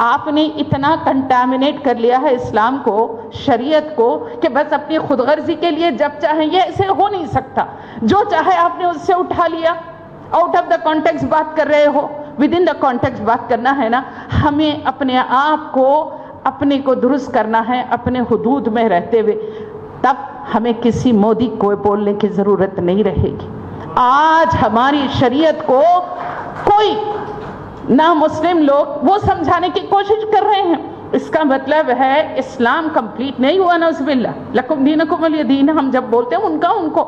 آپ نے اتنا کنٹامنیٹ کر لیا ہے اسلام کو، شریعت کو، کہ بس اپنی خود غرضی کے لیے جب چاہیں، یہ ایسے ہو نہیں سکتا۔ جو چاہے آپ نے اس سے اٹھا لیا، آؤٹ آف دا کانٹیکسٹ بات کر رہے ہو، ود ان دا کانٹیکسٹ بات کرنا ہے نا۔ ہمیں اپنے آپ کو اپنے کو درست کرنا ہے اپنے حدود میں رہتے ہوئے، تب ہمیں کسی مودی کو بولنے کی ضرورت نہیں رہے گی۔ آج ہماری شریعت کو کوئی نہ مسلم لوگ وہ سمجھانے کی کوشش کر رہے ہیں، اس کا مطلب ہے اسلام کمپلیٹ نہیں ہوا، نعوذ باللہ، لکم دینکم ولی دین۔ ہم جب بولتے ہیں ان کو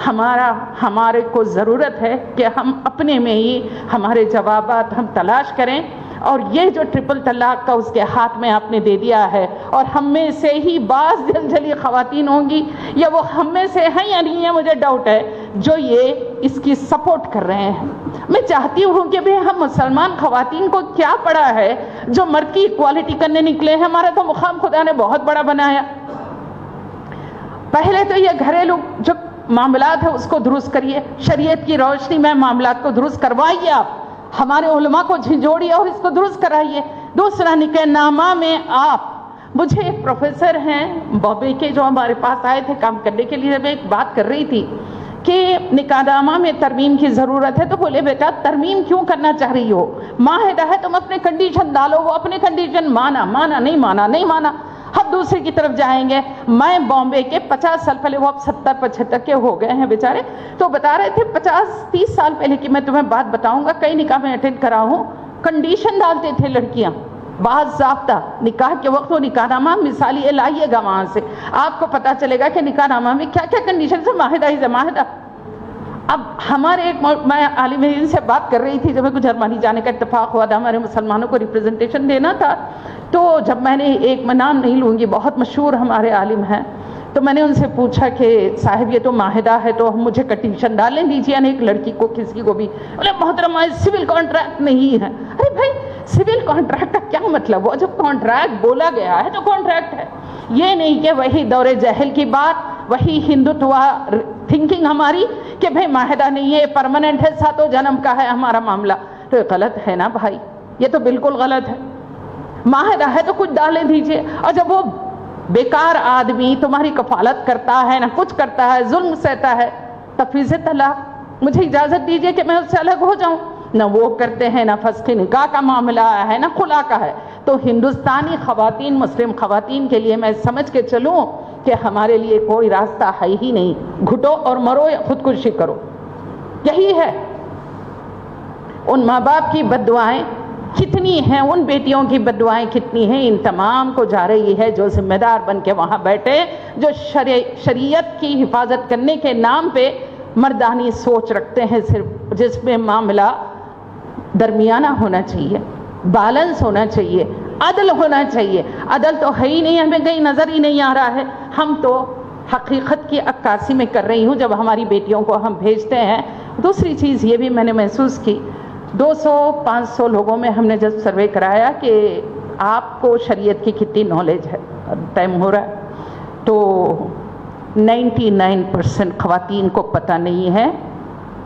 ہمارے کو ضرورت ہے کہ ہم اپنے میں ہی ہمارے جوابات ہم تلاش کریں، اور یہ جو ٹرپل طلاق کا اس کے ہاتھ میں آپ نے دے دیا ہے، اور ہم میں سے ہی بعض جلجلی خواتین ہوں گی، یا وہ ہم میں سے ہیں یا نہیں ہے مجھے ڈاؤٹ ہے، جو یہ اس کی سپورٹ کر رہے ہیں۔ میں چاہتی ہوں کہ بھی ہم مسلمان خواتین کو کیا پڑا ہے جو مرد کی اکوالٹی کرنے نکلے ہیں؟ ہمارا تو مقام خدا نے بہت بڑا بنایا۔ پہلے تو یہ گھریلو جو معاملات ہیں اس کو درست کریے، شریعت کی روشنی میں معاملات کو درست کروائیے، آپ ہمارے علماء کو جھنجھوڑیے اور اس کو درست کرائیے۔ دوسرا، نکاح نامہ میں آپ، مجھے ایک پروفیسر ہیں بامبے کے جو ہمارے پاس آئے تھے کام کرنے کے لیے، میں ایک بات کر رہی تھی کہ نکاح نامہ میں ترمیم کی ضرورت ہے، تو بولے بیٹا ترمیم کیوں کرنا چاہ رہی ہو؟ معاہدہ ہے، تم اپنے کنڈیشن ڈالو۔ وہ اپنے کنڈیشن مانا نہیں مانا، ہم دوسرے کی طرف جائیں گے۔ میں بامبے کے 50 سال پہلے، وہ اب 70-75 کے ہو گئے ہیں بیچارے، تو بتا رہے تھے 50-30 سال پہلے کی میں تمہیں بات بتاؤں گا، کئی نکاح میں اٹینڈ کرا ہوں، کنڈیشن ڈالتے تھے لڑکیاں، بعض ضابطہ نکاح کے وقت، وہ نکاح نامہ مثالی لائیے گا وہاں سے، آپ کو پتا چلے گا کہ نکاح نامہ میں کیا کیا کنڈیشن سے معاہدہ۔ اب ہمارے ایک، میں عالم دین سے بات کر رہی تھی، جب میں کو جرمنی جانے کا اتفاق ہوا تھا، ہمارے مسلمانوں کو ریپرزنٹیشن دینا تھا، تو جب میں نے ایک، میں نام نہیں لوں گی، بہت مشہور ہمارے عالم ہیں، تو میں نے ان سے پوچھا کہ صاحب یہ تو معاہدہ ہے، تو ہم مجھے کنڈیشن ڈالیں دیجیے، یعنی ایک لڑکی کو کسی کو بھی، بولے محترمہ سول کانٹریکٹ نہیں ہے۔ ارے بھائی سول کانٹریکٹ کا کیا مطلب ہوا؟ جب کانٹریکٹ بولا گیا ہے تو کانٹریکٹ ہے، یہ نہیں کہ وہی دور جہل کی بات، وہی ہندوتوا تھنکنگ ہماری کہ بھائی معاہدہ نہیں ہے، پرماننٹ ہے، 7 جنم کا ہے ہمارا معاملہ، تو یہ غلط ہے نا بھائی، یہ تو بالکل غلط ہے۔ معاہدہ ہے تو کچھ ڈالے دیجئے، اور جب وہ بیکار آدمی تمہاری کفالت کرتا ہے، نہ کچھ کرتا ہے، ظلم سہتا ہے، تفویض طلاق، مجھے اجازت دیجئے کہ میں اس سے الگ ہو جاؤں۔ نہ وہ کرتے ہیں، نہ فسخ نکاح کا معاملہ ہے، نہ خلا کا ہے۔ تو ہندوستانی خواتین، مسلم خواتین کے لیے میں سمجھ کے چلوں کہ ہمارے لیے کوئی راستہ ہے ہی نہیں، گھٹو اور مرو یا خودکشی کرو، یہی ہے۔ ان ماں باپ کی بد دعائیں کتنی ہیں، ان بیٹیوں کی بد دعائیں کتنی ہیں، ان تمام کو جا رہی ہے جو ذمہ دار بن کے وہاں بیٹھے، جو شریعت کی حفاظت کرنے کے نام پہ مردانی سوچ رکھتے ہیں صرف، جس میں معاملہ درمیانہ ہونا چاہیے، بیلنس ہونا چاہیے، عدل ہونا چاہیے۔ عدل تو ہے ہی نہیں، ہمیں کہیں نظر ہی نہیں آ رہا ہے۔ ہم تو حقیقت کی عکاسی میں کر رہی ہوں جب ہماری بیٹیوں کو ہم بھیجتے ہیں۔ دوسری چیز یہ بھی میں نے محسوس کی، 200-500 لوگوں میں ہم نے جب سروے کرایا کہ آپ کو شریعت کی کتنی نالج ہے، ٹائم ہو رہا ہے، تو 99% خواتین کو پتہ نہیں ہے۔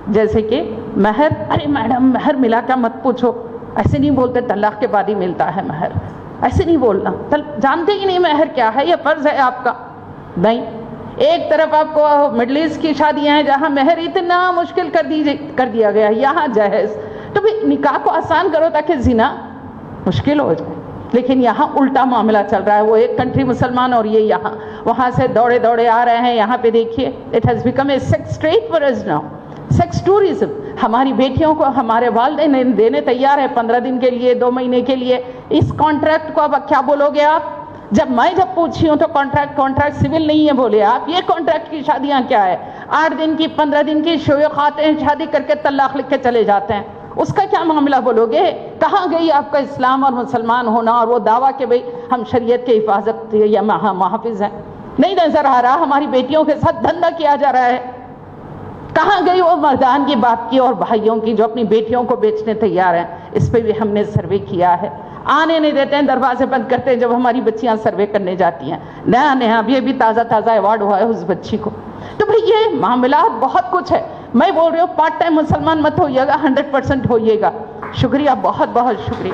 جیسے کہ مہر، ارے میڈم مہر ملا کیا مت پوچھو، ایسے نہیں بولتے، طلاق کے بعد ہی ملتا ہے مہر، ایسے نہیں بولنا، جانتے ہی نہیں مہر کیا ہے، یہ فرض ہے آپ کا۔ نہیں، ایک طرف آپ کو مڈل ایسٹ کی شادیاں ہیں جہاں مہر اتنا مشکل کر دیا گیا، یہاں جہیز، تو بھی نکاح کو آسان کرو تاکہ زنا مشکل ہو جائے، لیکن یہاں الٹا معاملہ چل رہا ہے۔ وہ ایک کنٹری مسلمان اور یہ یہاں، وہاں سے دوڑے آ رہے ہیں، یہاں پہ دیکھیے it has become a sex trade for us now, sex tourism. ہماری بیٹیوں کو ہمارے والدین دینے تیار ہے 15 دن کے لیے، 2 مہینے کے لیے۔ اس کانٹریکٹ کو اب کیا بولو گے آپ؟ جب میں پوچھی ہوں تو کانٹریکٹ سول نہیں ہے بولے آپ، یہ کانٹریکٹ کی شادیاں کیا ہے؟ 8 دن کی 15 دن کی شیوخ آتے ہیں، شادی کر کے طلاق لکھ کے چلے جاتے ہیں، اس کا کیا معاملہ بولو گے؟ کہاں گئی آپ کا اسلام اور مسلمان ہونا اور وہ دعویٰ کہ بھئی ہم شریعت کی حفاظت یا محافظ ہیں؟ نہیں نظر آ رہا، ہماری بیٹیوں کے ساتھ دھندا کیا جا رہا ہے۔ کہاں گئی وہ مردان کی بات کی اور بھائیوں کی جو اپنی بیٹیوں کو بیچنے تیار ہیں؟ اس پہ بھی ہم نے سروے کیا ہے، آنے نہیں دیتے ہیں، دروازے بند کرتے ہیں جب ہماری بچیاں سروے کرنے جاتی ہیں۔ نیا ابھی بھی تازہ ایوارڈ ہوا ہے اس بچی کو۔ تو بھئی یہ معاملات بہت کچھ ہے۔ میں بول رہی ہوں پارٹ ٹائم مسلمان مت ہوئیے گا، 100% ہوئیے گا۔ شکریہ، بہت بہت شکریہ۔